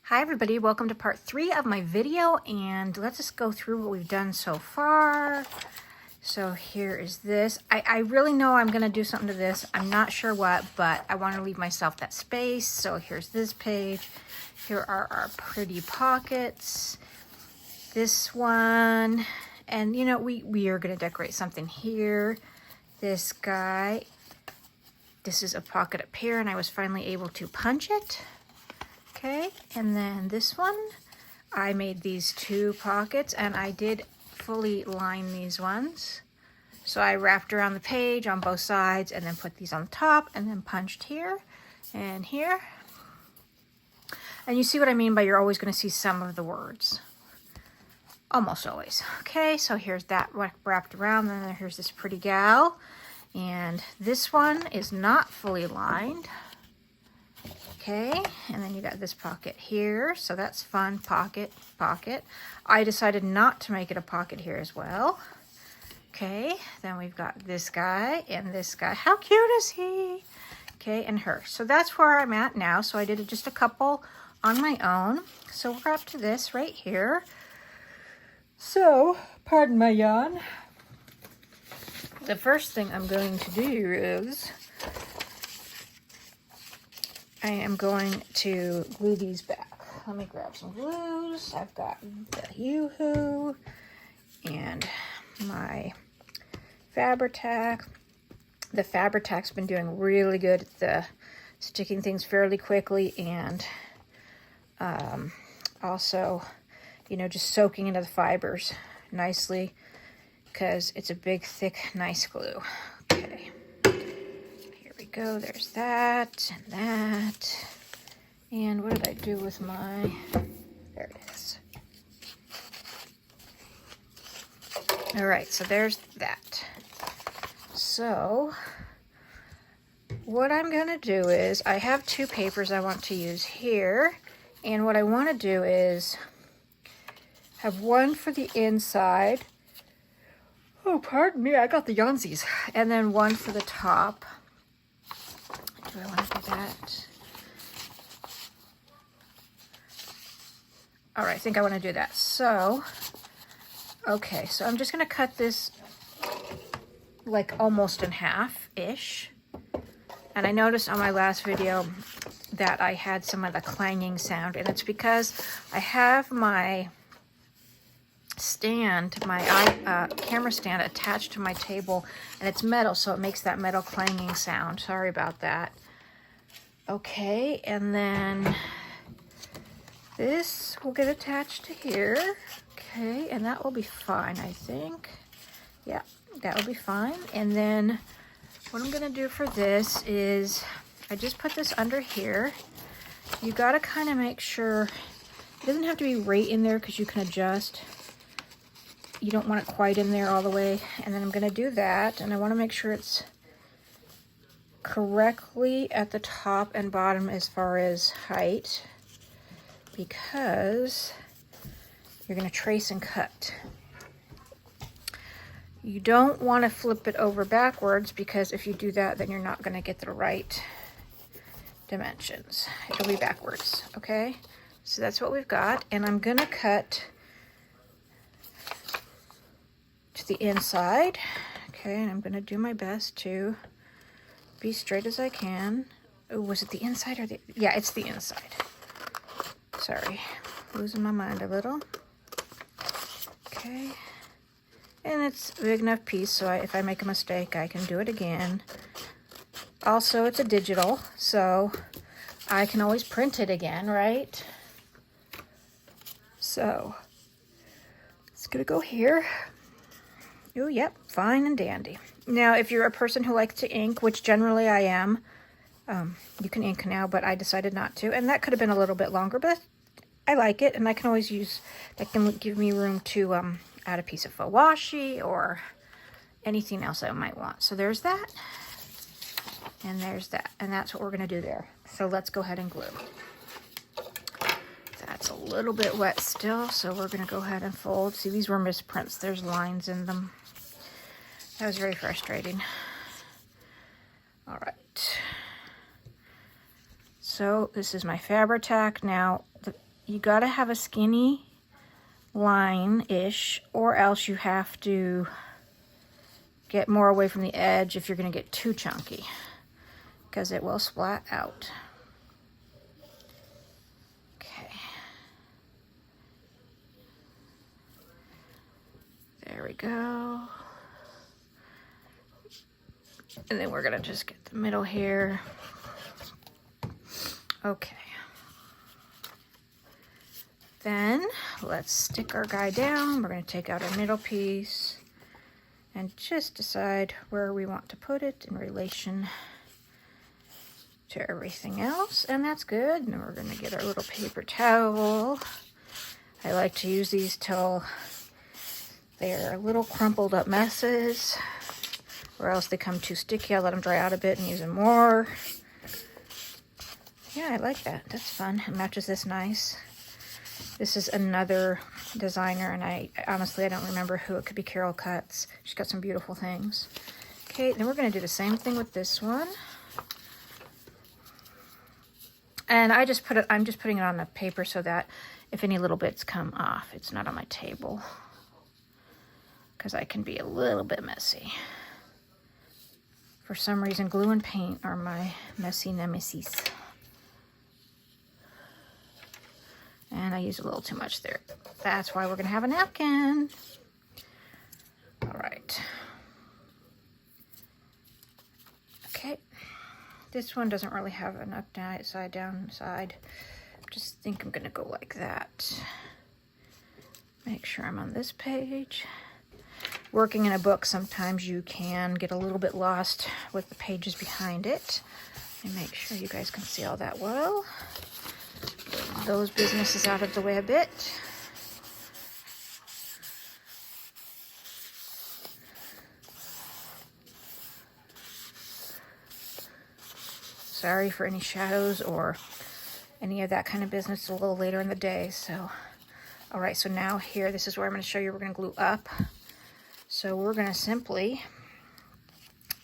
Hi everybody, welcome to part 3 of my video, and let's just go through what we've done so far. So here is this. I really know I'm going to do something to this. I'm not sure what, but I want to leave myself that space. So here's this page. Here are our pretty pockets. This one. And you know, we are going to decorate something here. This guy. This is a pocket up here, and I was finally able to punch it. Okay, and then this one, I made these 2 pockets, and I did fully line these ones. So I wrapped around the page on both sides and then put these on the top and then punched here and here. And you see what I mean by you're always going to see some of the words. Almost always. Okay, so here's that wrapped around, and then here's this pretty gal. And this one is not fully lined. Okay, and then you got this pocket here, so that's fun. Pocket. I decided not to make it a pocket here as well. Okay, then we've got this guy and this guy. How cute is he? Okay, and her. So that's where I'm at now. So I did just a couple on my own. So we're up to this right here. So, pardon my yawn. The first thing I'm going to do is I am going to glue these back. Let me grab some glues. I've got the Yoo-Hoo and my Fabri-Tac. The Fabri-Tac's been doing really good at the sticking things fairly quickly, and also, you know, just soaking into the fibers nicely because it's a big, thick, nice glue. Okay. Go, there's that and that. And what did I do with my, there it is. All right, so there's that. So what I'm gonna do is I have 2 papers I want to use here, and what I want to do is have one for the inside. Oh, pardon me, I got the yonzies. And then one for the top. Do I want to do that? All right, I think I want to do that. So, okay, so I'm just going to cut this like almost in half-ish. And I noticed on my last video that I had some of the clanging sound, and it's because I have my stand, my camera stand attached to my table, and it's metal, so it makes that metal clanging sound. Sorry about that. Okay, and then this will get attached to here. Okay, and that will be fine, I think. Yeah, that will be fine. And then what I'm gonna do for this is I just put this under here. You gotta kind of make sure it doesn't have to be right in there because you can adjust. You don't want it quite in there all the way. And then I'm gonna do that, and I want to make sure it's correctly at the top and bottom as far as height, because you're going to trace and cut. You don't want to flip it over backwards, because if you do that, then you're not going to get the right dimensions. It'll be backwards. Okay, so that's what we've got, and I'm going to cut to the inside. Okay, and I'm going to do my best to be straight as I can. Oh, was it the inside or the... Yeah, it's the inside. Sorry, losing my mind a little. Okay, and it's a big enough piece, so if I make a mistake, I can do it again. Also, it's a digital, so I can always print it again, right? So it's gonna go here. Oh, yep, fine and dandy. Now, if you're a person who likes to ink, which generally I am, you can ink now, but I decided not to. And that could have been a little bit longer, but I like it, and I can always use, that can give me room to add a piece of faux washi or anything else I might want. So there's that, and there's that, and that's what we're gonna do there. So let's go ahead and glue. That's a little bit wet still, so we're gonna go ahead and fold. See, these were misprints. There's lines in them. That was very frustrating. All right. So this is my Fabri-Tac. Now, you gotta have a skinny line-ish, or else you have to get more away from the edge if you're gonna get too chunky, because it will splat out. Okay. There we go. And then we're gonna just get the middle here. Okay. Then let's stick our guy down. We're gonna take out our middle piece and just decide where we want to put it in relation to everything else. And that's good. And then we're gonna get our little paper towel. I like to use these till they're little crumpled up messes, or else they come too sticky. I let them dry out a bit and use them more. Yeah, I like that. That's fun. It matches this nice. This is another designer, and I honestly, I don't remember who. It could be Carol Cuts. She's got some beautiful things. Okay, then we're going to do the same thing with this one. And I'm just putting it on the paper so that if any little bits come off, it's not on my table, because I can be a little bit messy. For some reason, glue and paint are my messy nemesis. And I use a little too much there. That's why we're gonna have a napkin. All right. Okay. This one doesn't really have an up, down, side, down, side. Just think I'm gonna go like that. Make sure I'm on this page. Working in a book, sometimes you can get a little bit lost with the pages behind it. And make sure you guys can see all that well. Get those businesses out of the way a bit. Sorry for any shadows or any of that kind of business. It's a little later in the day, so. All right, so now here, this is where I'm gonna show you we're gonna glue up. So we're gonna simply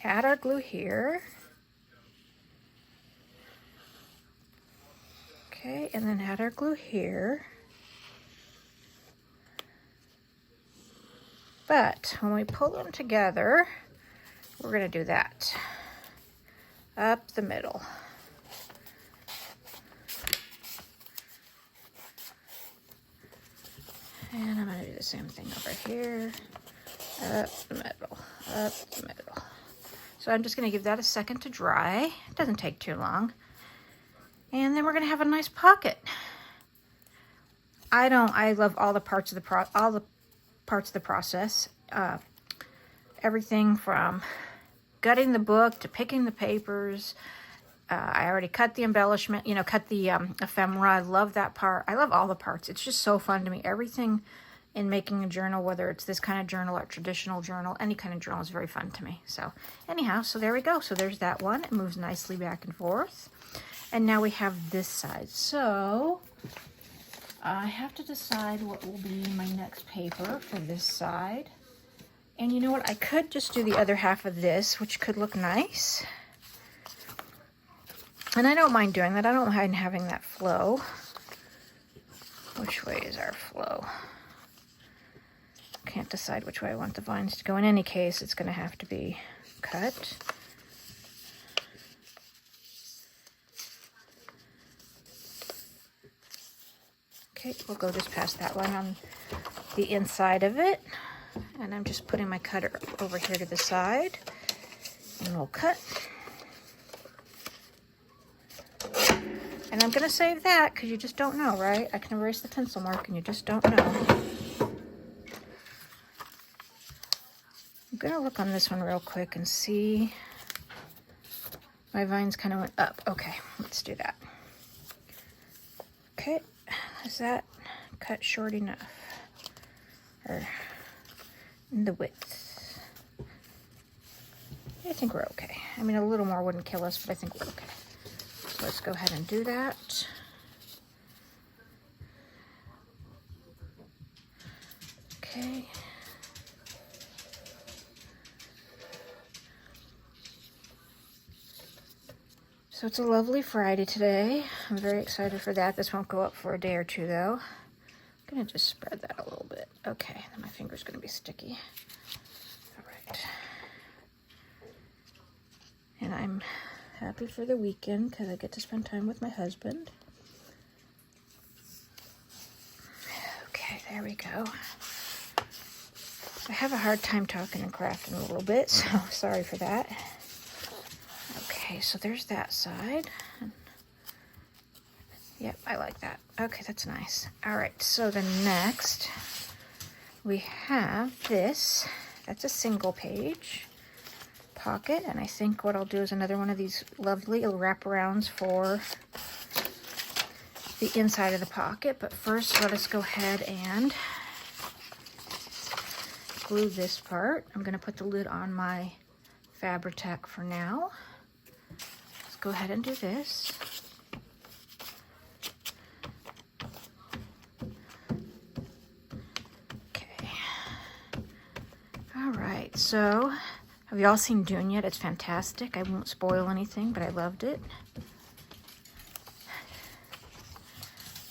add our glue here. Okay, and then add our glue here. But when we pull them together, we're gonna do that. Up the middle. And I'm gonna do the same thing over here. Up the middle, up the middle. So I'm just gonna give that a second to dry. It doesn't take too long. And then we're gonna have a nice pocket. I love all the parts of the process. Everything from gutting the book to picking the papers. I already cut the embellishment, cut the ephemera. I love that part. I love all the parts. It's just so fun to me. Everything in making a journal, whether it's this kind of journal or traditional journal, any kind of journal is very fun to me. So anyhow, so there we go. So there's that one. It moves nicely back and forth. And now we have this side. So I have to decide what will be my next paper for this side. And you know what? I could just do the other half of this, which could look nice. And I don't mind doing that. I don't mind having that flow. Which way is our flow? Can't decide which way I want the vines to go. In any case, it's going to have to be cut. Okay, we'll go just past that line on the inside of it. And I'm just putting my cutter over here to the side. And we'll cut. And I'm going to save that because you just don't know, right? I can erase the pencil mark and you just don't know. I'm going to look on this one real quick and see. My vines kind of went up. Okay, let's do that. Okay, is that cut short enough? Or the width? I think we're okay. I mean, a little more wouldn't kill us, but I think we're okay. So let's go ahead and do that. Okay. So it's a lovely Friday today. I'm very excited for that. This won't go up for a day or two though. I'm gonna just spread that a little bit. Okay, then my finger's gonna be sticky. All right. And I'm happy for the weekend because I get to spend time with my husband. Okay, there we go. I have a hard time talking and crafting a little bit, so sorry for that. Okay, so there's that side. Yep, I like that. Okay, that's nice. All right, so the next we have this. That's a single page pocket, and I think what I'll do is another one of these lovely little wraparounds for the inside of the pocket. But first, let us go ahead and glue this part. I'm going to put the lid on my Fabri-Tac for now. Let's go ahead and do this. Okay. All right, so have you all seen Dune yet? It's fantastic. I won't spoil anything, but I loved it.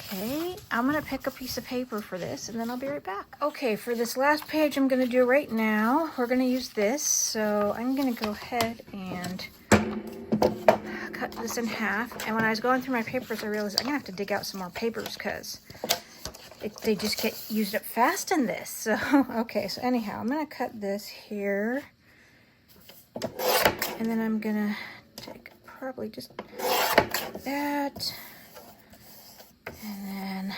Okay, I'm gonna pick a piece of paper for this and then I'll be right back. Okay, for this last page I'm gonna do right now, we're gonna use this. So I'm gonna go ahead and cut this in half. And when I was going through my papers, I realized I'm gonna have to dig out some more papers because they just get used up fast in this. So, okay, so anyhow, I'm gonna cut this here. And then I'm gonna take probably just that. And then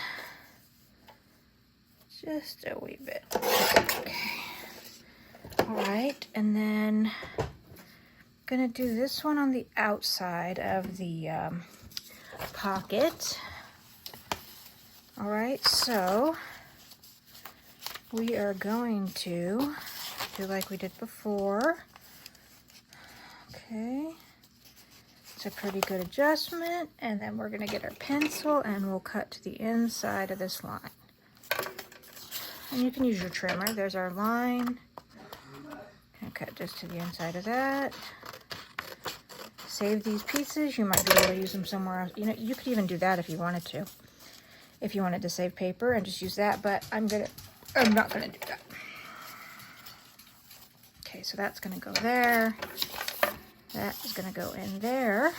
just a wee bit. Okay. All right, and then I'm gonna do this one on the outside of the pocket. All right, so we are going to do like we did before. Okay. It's a pretty good adjustment, and then we're going to get our pencil and we'll cut to the inside of this line. And you can use your trimmer. There's our line. Gonna cut just to the inside of that. Save these pieces. You might be able to use them somewhere else. You know, you could even do that if you wanted to. If you wanted to save paper and just use that, but I'm not gonna do that. Okay, so that's gonna go there. That is going to go in there.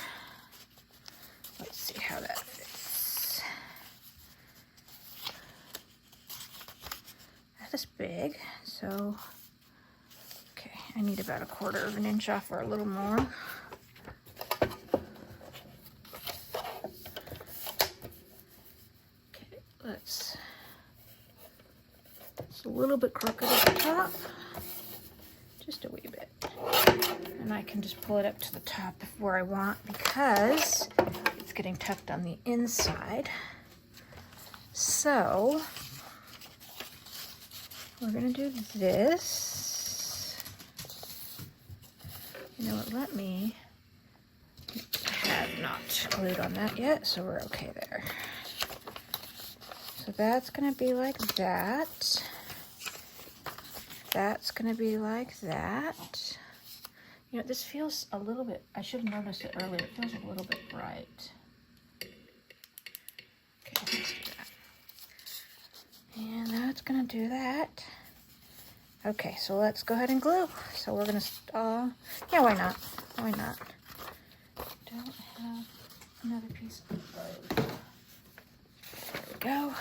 Let's see how that fits. That is big, so okay, I need about 1/4 of an inch off or a little more. Okay, it's a little bit crooked at the top, just a wee bit. And I can just pull it up to the top of where I want because it's getting tucked on the inside. So we're gonna do this. You know what, I have not glued on that yet, so we're okay there. So that's gonna be like that. That's gonna be like that. You know, this feels a little bit, I should have noticed it earlier, it feels a little bit bright. Okay, let's do that. And that's gonna do that. Okay, so let's go ahead and glue. So we're gonna, yeah, why not? Why not? Don't have another piece of glue. There we go.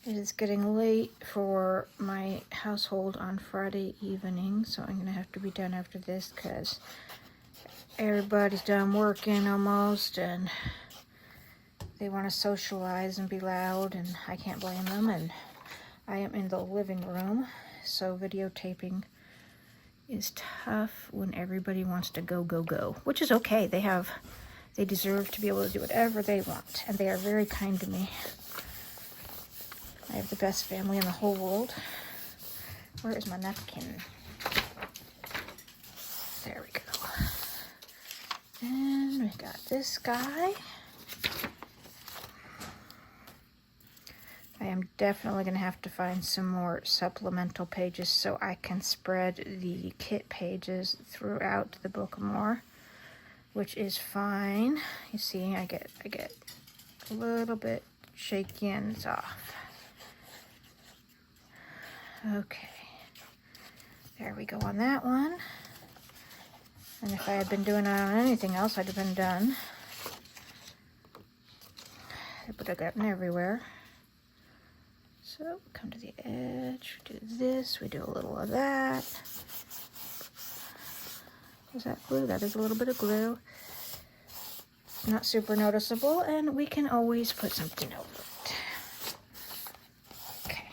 It is getting late for my household on Friday evening, so I'm gonna have to be done after this because everybody's done working almost and they want to socialize and be loud, and I can't blame them. And I am in the living room, so videotaping is tough when everybody wants to go, go, go, which is okay. They deserve to be able to do whatever they want, and they are very kind to me. I have the best family in the whole world. Where is my napkin? There we go. And we got this guy. I'm definitely going to have to find some more supplemental pages so I can spread the kit pages throughout the book more, which is fine. You see, I get a little bit shaky and it's off. Okay, there we go on that one. And if I had been doing it on anything else, I'd have been done. But I got them everywhere. So come to the edge, do this, we do a little of that. Is that glue? That is a little bit of glue. Not super noticeable, and we can always put something over it. Okay.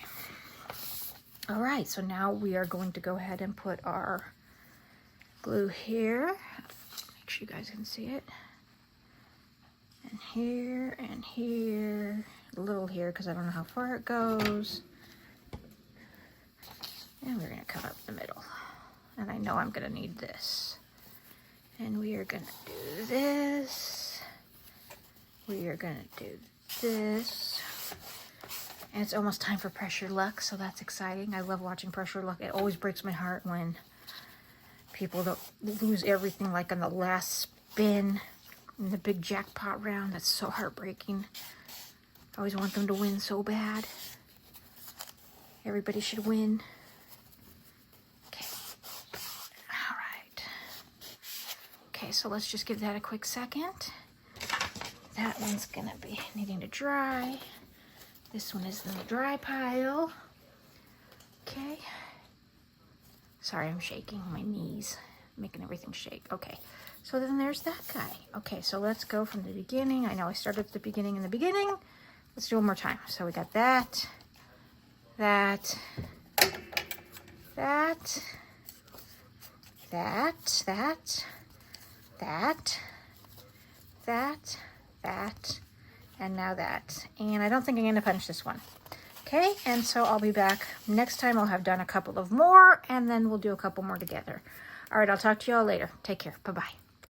All right, so now we are going to go ahead and put our glue here. Make sure you guys can see it. And here, a little here because I don't know how far it goes. And we're going to come up the middle. And I know I'm going to need this. And we are going to do this. We are going to do this. And it's almost time for Pressure Luck, so that's exciting. I love watching Pressure Luck. It always breaks my heart when people don't lose everything like on the last spin in the big jackpot round. That's so heartbreaking. I always want them to win so bad. Everybody should win. Okay. All right. Okay, so let's just give that a quick second. That one's gonna be needing to dry. This one is in the dry pile. Okay. Sorry, I'm shaking my knees, making everything shake. Okay, so then there's that guy. Okay, so let's go from the beginning. I know I started at the beginning in the beginning. Let's do it one more time. So we got that, that, that, that, that, that, that, that, and now that. And I don't think I'm going to finish this one. Okay, and so I'll be back next time. I'll have done a couple of more, and then we'll do a couple more together. All right, I'll talk to you all later. Take care. Bye-bye.